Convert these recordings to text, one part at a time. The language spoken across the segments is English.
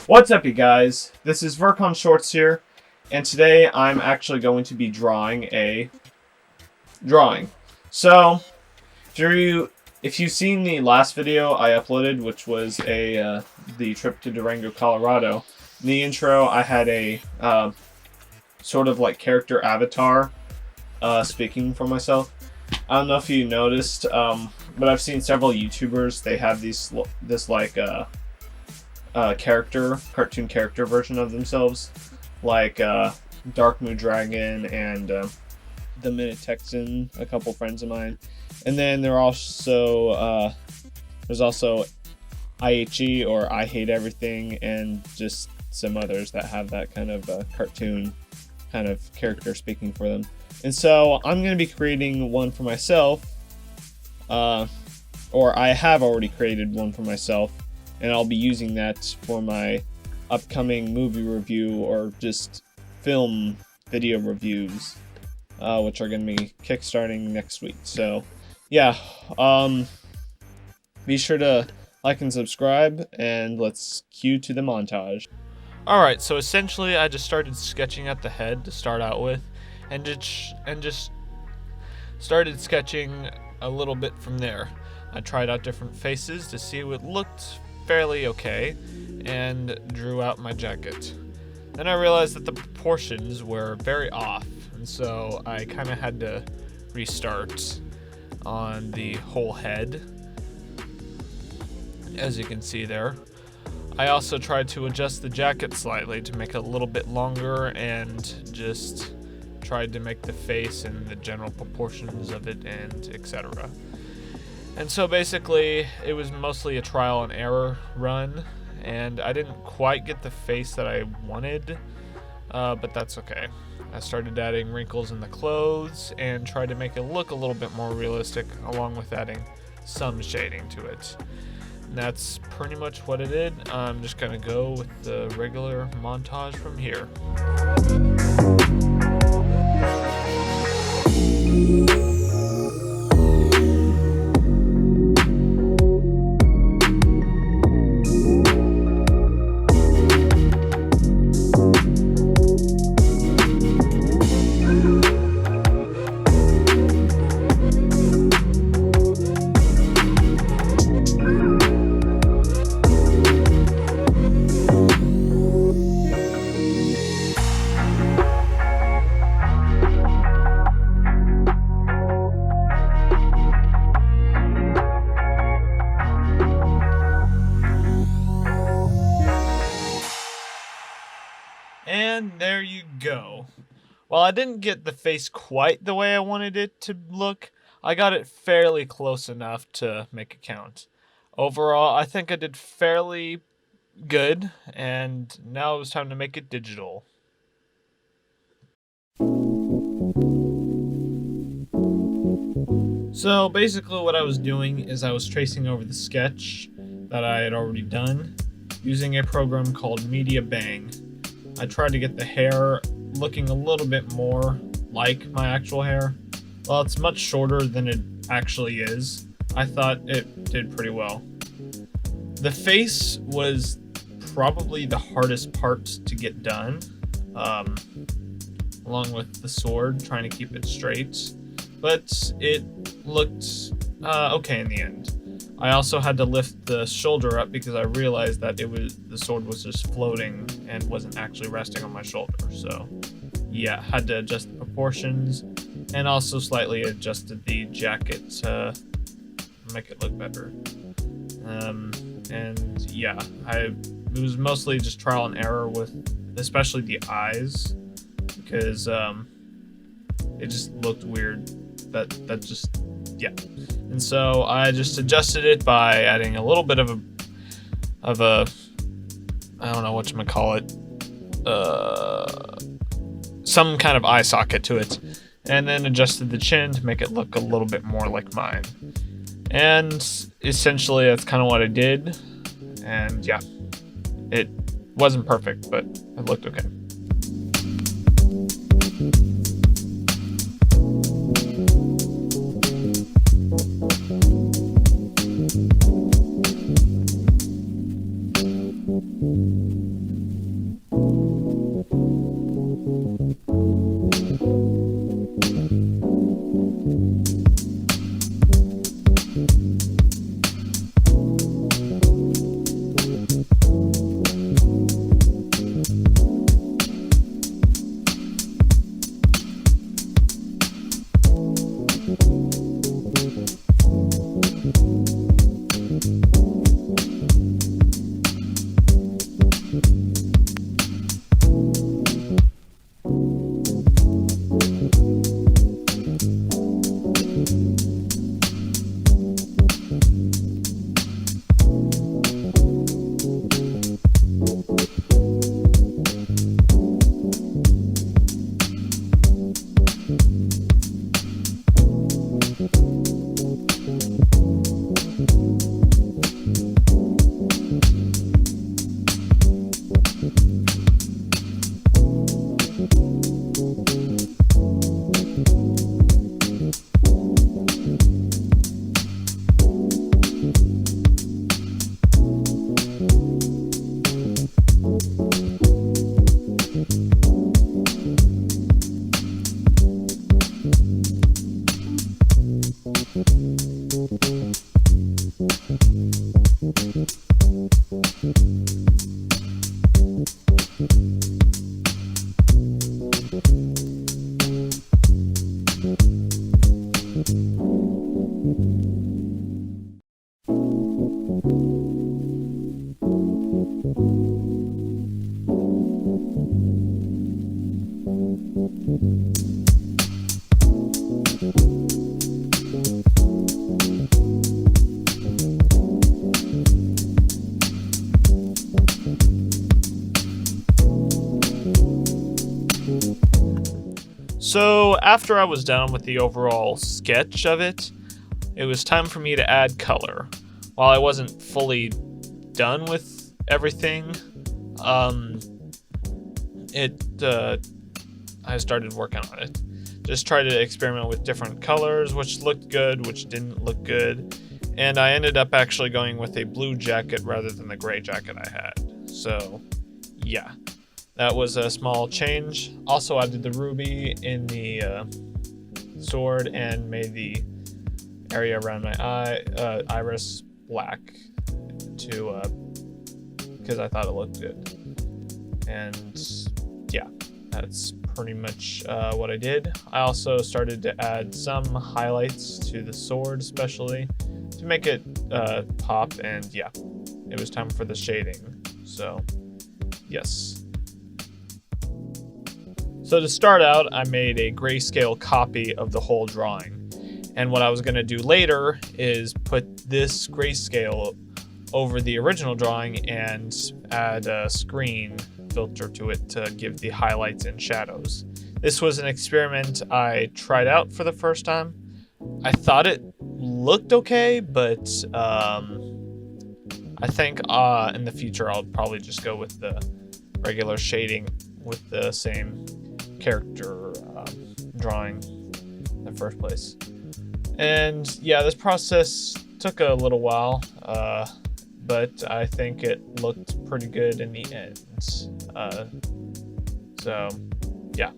What's up, you guys? This is Vercon Shorts here, and today I'm actually going to be drawing a drawing. So, if you've seen the last video I uploaded, which was the trip to Durango, Colorado, in the intro I had a sort of like character avatar speaking for myself. I don't know if you noticed, but I've seen several YouTubers. They have this cartoon character version of themselves, like Dark Moon Dragon and the Minute Texan, a couple friends of mine. And then there's also IHE, or I Hate Everything, and just some others that have that kind of cartoon kind of character speaking for them. And so I'm going to be creating one for myself, or I have already created one for myself, and I'll be using that for my upcoming movie review or just film video reviews, which are going to be kickstarting next week. So yeah, be sure to like and subscribe, and let's cue to the montage. Alright, so essentially I just started sketching at the head to start out with, and just started sketching a little bit from there. I tried out different faces to see what looked fairly okay, and drew out my jacket. Then I realized that the proportions were very off, and so I kind of had to restart on the whole head, as you can see there. I also tried to adjust the jacket slightly to make it a little bit longer, and just tried to make the face and the general proportions of it, and etc. And so basically it was mostly a trial and error run, and I didn't quite get the face that I wanted, but that's okay. I started adding wrinkles in the clothes and tried to make it look a little bit more realistic, along with adding some shading to it. And that's pretty much what it did. I'm just gonna go with the regular montage from here. And there you go. While I didn't get the face quite the way I wanted it to look, I got it fairly close enough to make it count. Overall, I think I did fairly good, and now it was time to make it digital. So basically what I was doing is I was tracing over the sketch that I had already done using a program called Media Bang. I tried to get the hair looking a little bit more like my actual hair. Well, it's much shorter than it actually is. I thought it did pretty well. The face was probably the hardest part to get done, along with the sword, trying to keep it straight. But it looked okay in the end. I also had to lift the shoulder up because I realized that the sword was just floating and wasn't actually resting on my shoulder. So yeah, had to adjust the proportions, and also slightly adjusted the jacket to make it look better. And yeah, it was mostly just trial and error with especially the eyes, because it just looked weird. That just, yeah. And so I just adjusted it by adding a little bit of a I don't know whatchamacallit, some kind of eye socket to it, and then adjusted the chin to make it look a little bit more like mine. And essentially that's kind of what I did, and yeah, it wasn't perfect, but it looked okay. So after I was done with the overall sketch of it, it was time for me to add color. While I wasn't fully done with everything, I started working on it. Just tried to experiment with different colors, which looked good, which didn't look good. And I ended up actually going with a blue jacket rather than the gray jacket I had. So, yeah. That was a small change. Also, I did the ruby in the sword and made the area around my iris black to because I thought it looked good. And yeah, that's pretty much what I did. I also started to add some highlights to the sword, especially to make it pop. And yeah, it was time for the shading. So yes. So to start out, I made a grayscale copy of the whole drawing. And what I was going to do later is put this grayscale over the original drawing and add a screen filter to it to give the highlights and shadows. This was an experiment I tried out for the first time. I thought it looked okay, but I think in the future I'll probably just go with the regular shading with the same character drawing in the first place. And yeah, this process took a little while, but I think it looked pretty good in the end. So yeah.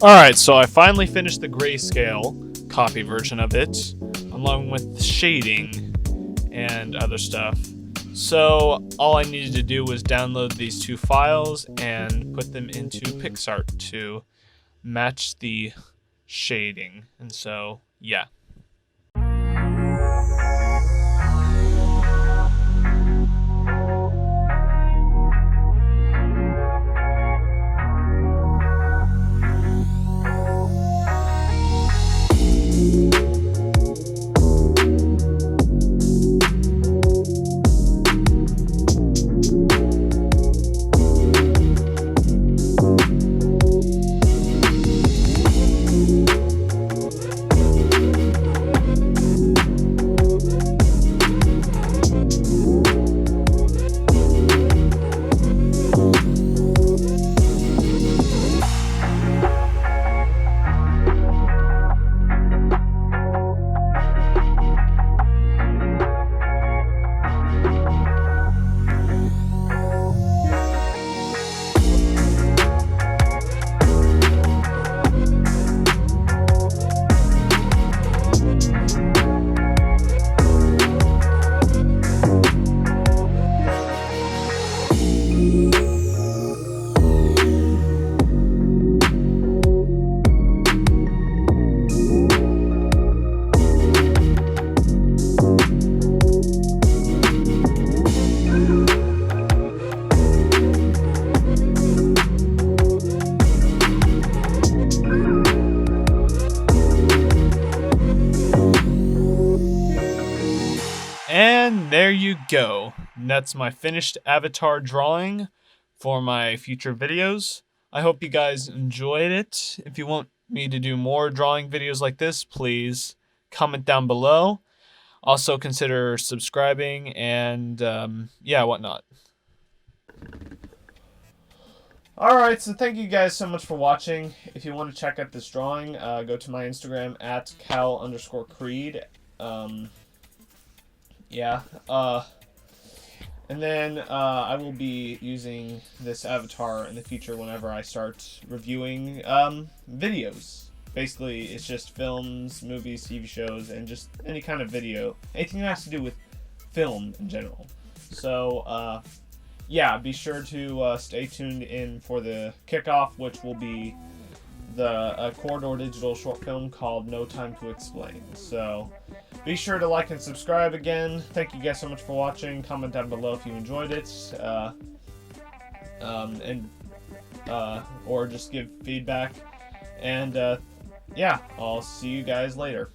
Alright, so I finally finished the grayscale copy version of it, along with shading and other stuff. So all I needed to do was download these two files and put them into PixArt to match the shading. And so, yeah. And there you go. That's my finished avatar drawing for my future videos. I hope you guys enjoyed it. If you want me to do more drawing videos like this, please comment down below. Also consider subscribing and yeah, whatnot. Alright, so thank you guys so much for watching. If you want to check out this drawing, go to my Instagram at cal_creed. And then I will be using this avatar in the future whenever I start reviewing videos. Basically, it's just films, movies, TV shows, and just any kind of video. Anything that has to do with film in general. So, yeah, be sure to stay tuned in for the kickoff, which will be the Corridor Digital short film called No Time to Explain. So, be sure to like and subscribe again. Thank you guys so much for watching. Comment down below if you enjoyed it. Or just give feedback. And, yeah, I'll see you guys later.